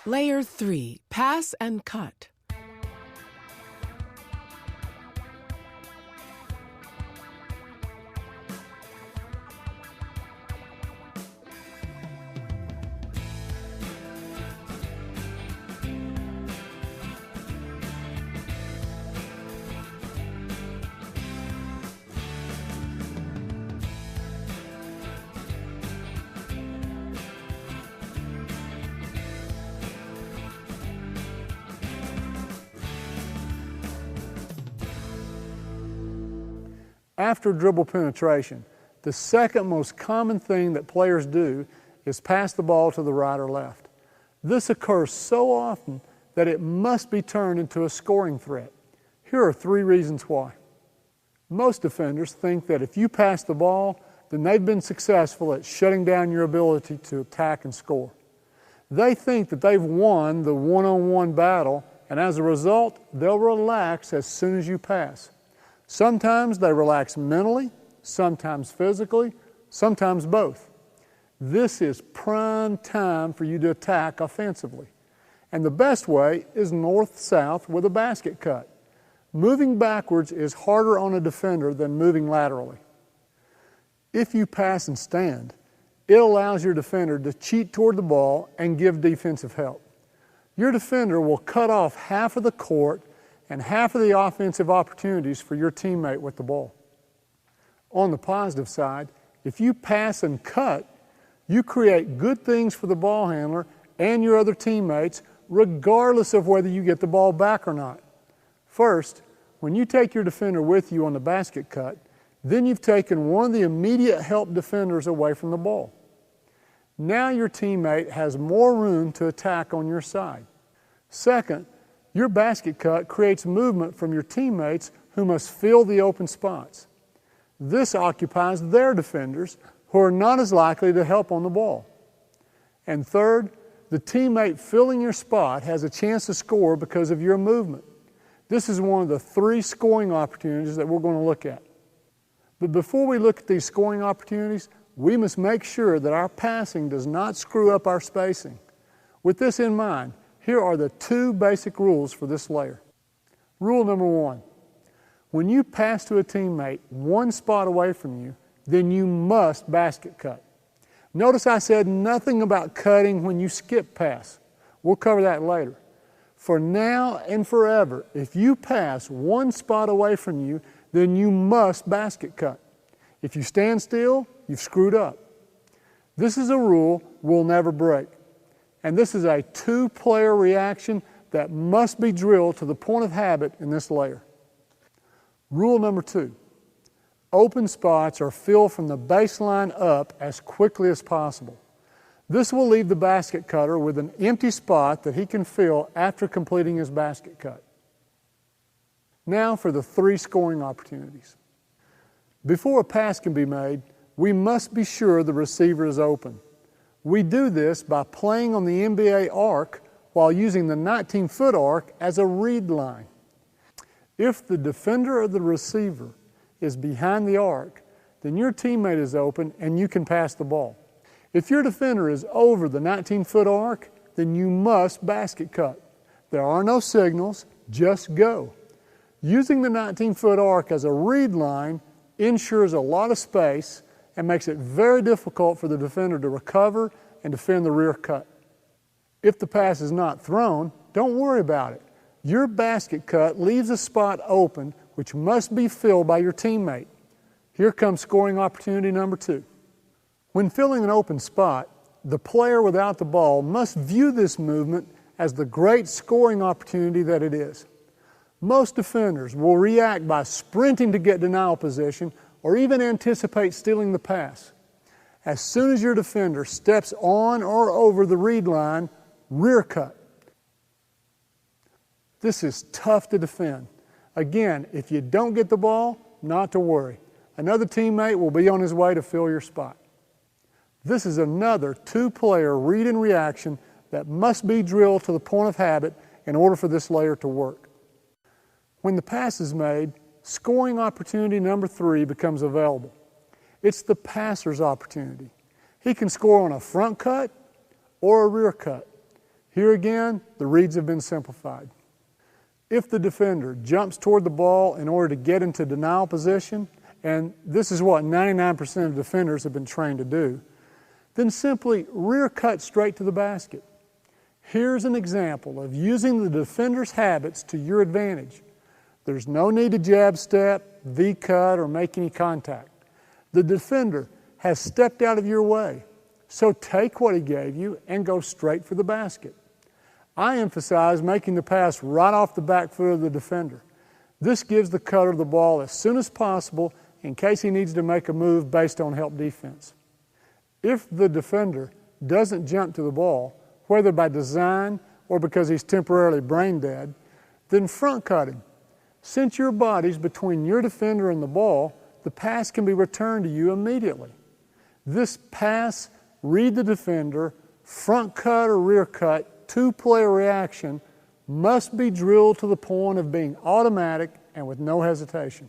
Layer 3, pass and cut. After dribble penetration, the second most common thing that players do is pass the ball to the right or left. This occurs so often that it must be turned into a scoring threat. Here are 3 reasons why. Most defenders think that if you pass the ball, then they've been successful at shutting down your ability to attack and score. They think that they've won the one-on-one battle, and as a result, they'll relax as soon as you pass. Sometimes they relax mentally, sometimes physically, sometimes both. This is prime time for you to attack offensively. And the best way is north-south with a basket cut. Moving backwards is harder on a defender than moving laterally. If you pass and stand, it allows your defender to cheat toward the ball and give defensive help. Your defender will cut off half of the court and half of the offensive opportunities for your teammate with the ball. On the positive side, if you pass and cut, you create good things for the ball handler and your other teammates regardless of whether you get the ball back or not. First, when you take your defender with you on the basket cut, then you've taken one of the immediate help defenders away from the ball. Now your teammate has more room to attack on your side. Second, your basket cut creates movement from your teammates who must fill the open spots. This occupies their defenders who are not as likely to help on the ball. And third, the teammate filling your spot has a chance to score because of your movement. This is one of the 3 scoring opportunities that we're going to look at. But before we look at these scoring opportunities, we must make sure that our passing does not screw up our spacing. With this in mind, here are the 2 basic rules for this layer. Rule number 1, when you pass to a teammate 1 spot away from you, then you must basket cut. Notice I said nothing about cutting when you skip pass. We'll cover that later. For now and forever, if you pass 1 spot away from you, then you must basket cut. If you stand still, you've screwed up. This is a rule we'll never break. And this is a 2-player reaction that must be drilled to the point of habit in this layer. Rule number 2, open spots are filled from the baseline up as quickly as possible. This will leave the basket cutter with an empty spot that he can fill after completing his basket cut. Now for the 3 scoring opportunities. Before a pass can be made, we must be sure the receiver is open. We do this by playing on the NBA arc while using the 19-foot arc as a read line. If the defender or the receiver is behind the arc, then your teammate is open and you can pass the ball. If your defender is over the 19-foot arc, then you must basket cut. There are no signals, just go. Using the 19-foot arc as a read line ensures a lot of space and makes it very difficult for the defender to recover and defend the rear cut. If the pass is not thrown, don't worry about it. Your basket cut leaves a spot open which must be filled by your teammate. Here comes scoring opportunity number 2. When filling an open spot, the player without the ball must view this movement as the great scoring opportunity that it is. Most defenders will react by sprinting to get denial position or even anticipate stealing the pass. As soon as your defender steps on or over the read line, rear cut. This is tough to defend. Again, if you don't get the ball, not to worry. Another teammate will be on his way to fill your spot. This is another 2-player read and reaction that must be drilled to the point of habit in order for this layer to work. When the pass is made, scoring opportunity number 3 becomes available. It's the passer's opportunity. He can score on a front cut or a rear cut. Here again, the reads have been simplified. If the defender jumps toward the ball in order to get into denial position, and this is what 99% of defenders have been trained to do, then simply rear cut straight to the basket. Here's an example of using the defender's habits to your advantage. There's no need to jab step, V-cut, or make any contact. The defender has stepped out of your way, so take what he gave you and go straight for the basket. I emphasize making the pass right off the back foot of the defender. This gives the cutter the ball as soon as possible in case he needs to make a move based on help defense. If the defender doesn't jump to the ball, whether by design or because he's temporarily brain dead, then front cut him. Since your body's between your defender and the ball, the pass can be returned to you immediately. This pass, read the defender, front cut or rear cut, two-player reaction must be drilled to the point of being automatic and with no hesitation.